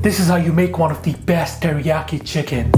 This is how you make one of the best teriyaki chicken.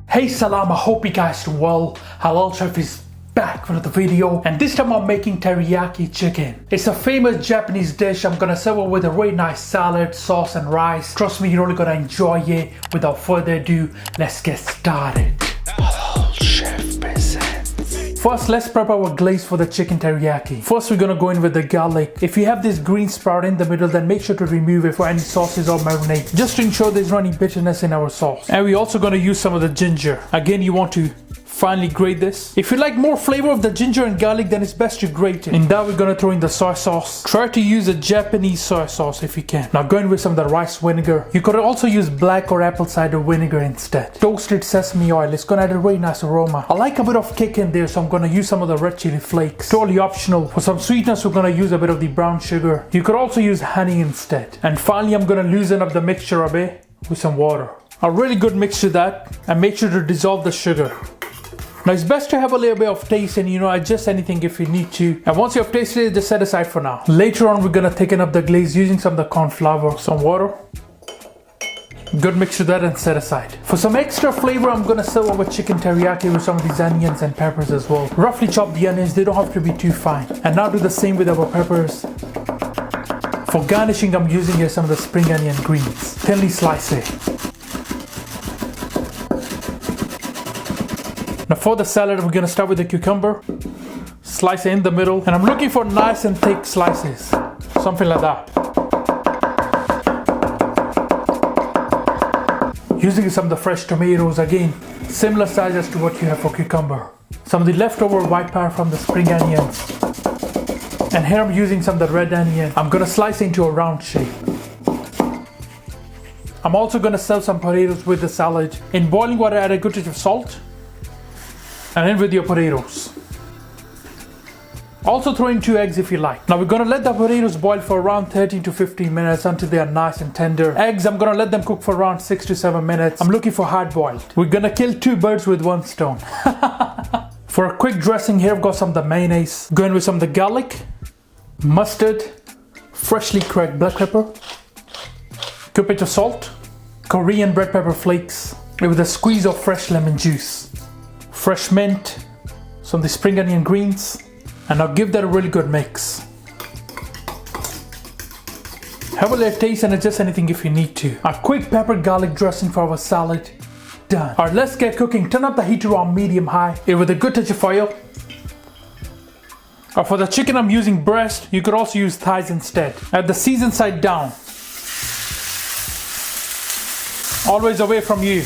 Hey salam, I hope you guys do well. Halal Chef is back with another video, and this time I'm making teriyaki chicken. It's a famous Japanese dish. I'm gonna serve it with a really nice salad, sauce and rice. Trust me, you're really gonna enjoy it. Without further ado, let's get started. Halal Chef presents. First, let's prep our glaze for the chicken teriyaki. First, we're gonna go in with the garlic. If you have this green sprout in the middle, then make sure to remove it for any sauces or marinade, just to ensure there's no any bitterness in our sauce. And we're also gonna use some of the ginger. Again, you want to finally grate this. If you like more flavor of the ginger and garlic, then it's best to grate it. In that, we're gonna throw in the soy sauce. Try to use a Japanese soy sauce if you can. Now go in with some of the rice vinegar. You could also use black or apple cider vinegar instead. Toasted sesame oil, it's gonna add a really nice aroma. I like a bit of kick in there, so I'm gonna use some of the red chili flakes. Totally optional. For some sweetness, we're gonna use a bit of the brown sugar. You could also use honey instead. And finally, I'm gonna loosen up the mixture a bit with some water. A really good mix to that, and make sure to dissolve the sugar. Now it's best to have a little bit of taste and adjust anything if you need to. And once you have tasted it, just set aside for now. Later on, we're gonna thicken up the glaze using some of the corn flour, some water. Good mix to that and set aside. For some extra flavor, I'm gonna serve over chicken teriyaki with some of these onions and peppers as well. Roughly chop the onions, they don't have to be too fine. And now do the same with our peppers. For garnishing, I'm using here some of the spring onion greens. Thinly slice it. Now for the salad, we're gonna start with the cucumber. Slice it in the middle. And I'm looking for nice and thick slices. Something like that. Using some of the fresh tomatoes, again, similar size as to what you have for cucumber. Some of the leftover white pepper from the spring onions. And here I'm using some of the red onion. I'm gonna slice it into a round shape. I'm also gonna serve some potatoes with the salad. In boiling water, add a good touch of salt. And in with your potatoes. Also throw in 2 eggs if you like. Now we're gonna let the potatoes boil for around 13 to 15 minutes until they are nice and tender. Eggs, I'm gonna let them cook for around 6 to 7 minutes. I'm looking for hard boiled. We're gonna kill 2 birds with 1 stone. For a quick dressing here, I've got some of the mayonnaise. Going with some of the garlic, mustard, freshly cracked black pepper, good pinch of salt, Korean red pepper flakes, and with a squeeze of fresh lemon juice. Fresh mint, some of the spring onion greens, and now give that a really good mix. Have a little taste and adjust anything if you need to. A quick pepper garlic dressing for our salad, done. Alright, let's get cooking. Turn up the heat to around medium high with a good touch of oil. For the chicken, I'm using breast. You could also use thighs instead. Add the seasoned side down. Always away from you.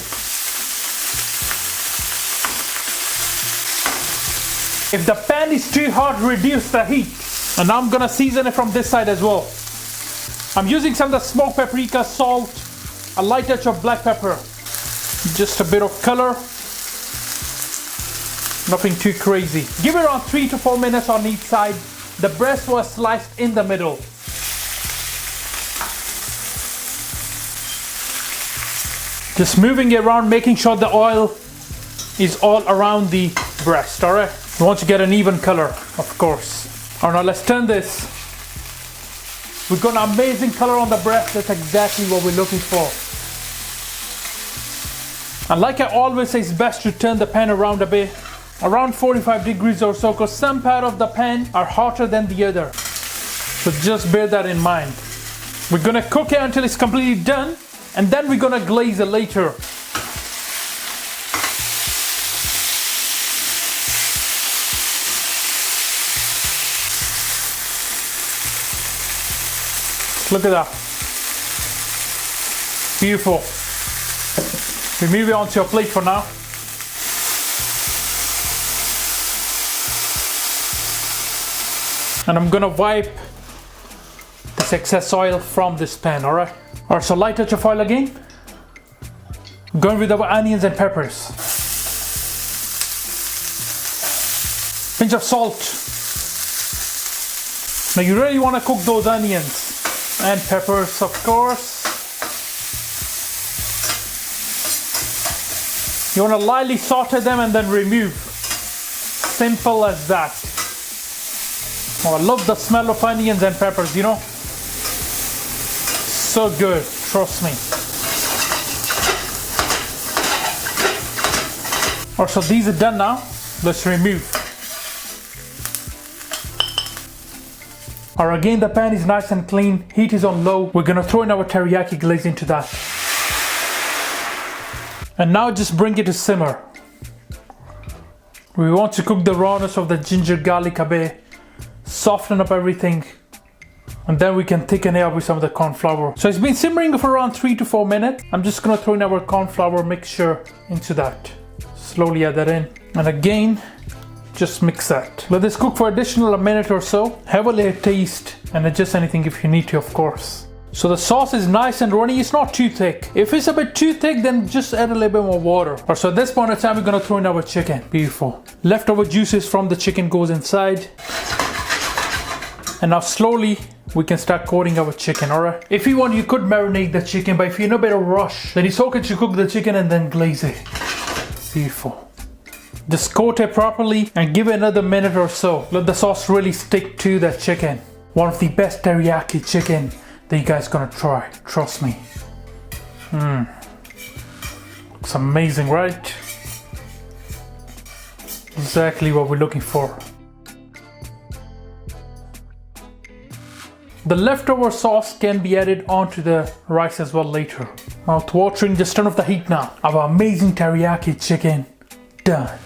If the pan is too hot, reduce the heat. And now I'm gonna season it from this side as well. I'm using some of the smoked paprika, salt, a light touch of black pepper. Just a bit of color. Nothing too crazy. Give it around 3 to 4 minutes on each side. The breast was sliced in the middle. Just moving it around, making sure the oil is all around the breast, alright? You want to get an even color, of course. Alright, now let's turn this. We've got an amazing color on the breast. That's exactly what we're looking for. And like I always say, it's best to turn the pan around a bit. Around 45 degrees or so, because some part of the pan are hotter than the other. So just bear that in mind. We're gonna cook it until it's completely done, and then we're gonna glaze it later. Look at that. Beautiful. Remove it onto your plate for now. And I'm gonna wipe this excess oil from this pan, alright? Alright, so light touch of oil again. Going with our onions and peppers. Pinch of salt. Now you really want to cook those onions. And peppers, of course. You want to lightly saute them and then remove. Simple as that. Oh, I love the smell of onions and peppers, you know. So good, trust me. Alright, so these are done now. Let's remove. Alright, again the pan is nice and clean. Heat is on low. We're gonna throw in our teriyaki glaze into that. And now just bring it to simmer. We want to cook the rawness of the ginger garlic a bit. Soften up everything. And then we can thicken it up with some of the corn flour. So it's been simmering for around 3 to 4 minutes. I'm just gonna throw in our corn flour mixture into that. Slowly add that in. And again, just mix that. Let this cook for additional a minute or so. Have a little taste and adjust anything if you need to, of course. So the sauce is nice and runny. It's not too thick. If it's a bit too thick, then just add a little bit more water. Or so at this point in time, we're gonna throw in our chicken. Beautiful. Leftover juices from the chicken goes inside. And now slowly, we can start coating our chicken, alright? If you want, you could marinate the chicken, but if you're in a bit of a rush, then it's okay to cook the chicken and then glaze it. Beautiful. Just coat it properly and give it another minute or so. Let the sauce really stick to the chicken. One of the best teriyaki chicken that you guys gonna try. Trust me. Looks amazing, right? Exactly what we're looking for. The leftover sauce can be added onto the rice as well later. Mouth watering, just turn off the heat now. Our amazing teriyaki chicken done.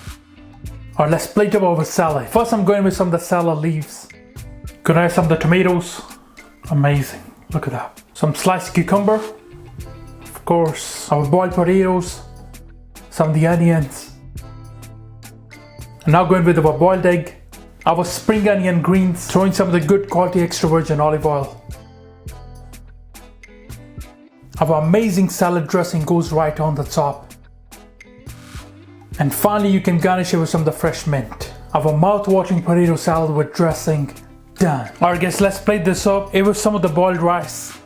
Alright, let's plate up our salad. First I'm going with some of the salad leaves. Gonna add some of the tomatoes. Amazing, look at that. Some sliced cucumber. Of course, our boiled potatoes. Some of the onions. And now going with our boiled egg. Our spring onion greens, throwing some of the good quality extra virgin olive oil. Our amazing salad dressing goes right on the top. And finally you can garnish it with some of the fresh mint. Our mouth-watering potato salad with dressing done. Alright guys, let's plate this up. It was some of the boiled rice.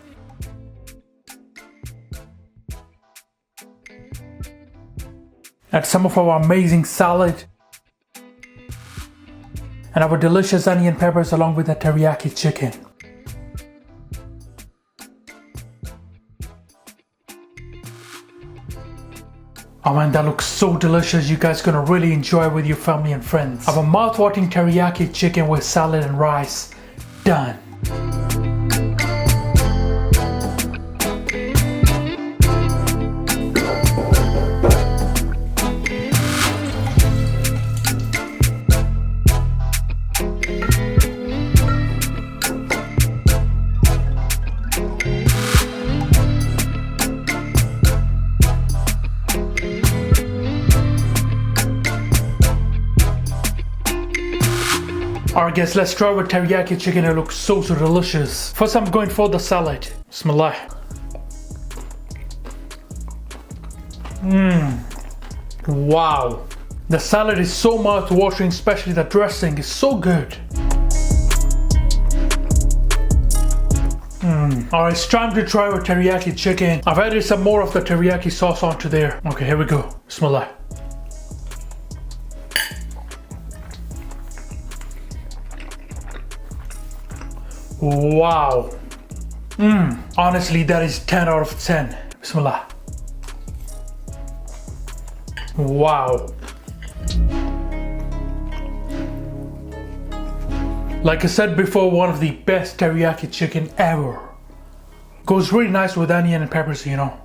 Add some of our amazing salad. And our delicious onion peppers along with the teriyaki chicken. Oh man, that looks so delicious. You guys gonna really enjoy it with your family and friends. Our mouth-watering teriyaki chicken with salad and rice done. Alright guys, let's try our teriyaki chicken. It looks so delicious. First I'm going for the salad. Bismillah. Wow. The salad is so mouth-watering, especially the dressing is so good. Alright, it's time to try our teriyaki chicken. I've added some more of the teriyaki sauce onto there. Okay, here we go. Bismillah. Wow. Honestly, that is 10 out of 10. Bismillah. Wow. Like I said before, one of the best teriyaki chicken ever. Goes really nice with onion and peppers, you know.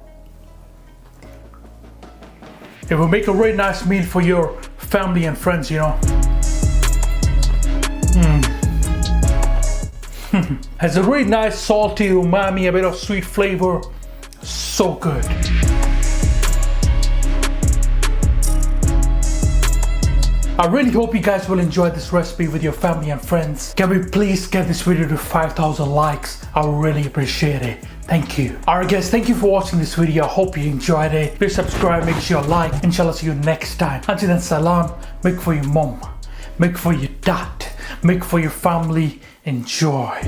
It will make a really nice meal for your family and friends, you know. Has a really nice salty umami, a bit of sweet flavor. So good. I really hope you guys will enjoy this recipe with your family and friends. Can we please get this video to 5,000 likes? I would really appreciate it. Thank you. Alright guys, thank you for watching this video. I hope you enjoyed it. Please subscribe, make sure you like. Inshallah, see you next time. Until then, salam. Make for your mom. Make for your dad. Make for your family. Enjoy.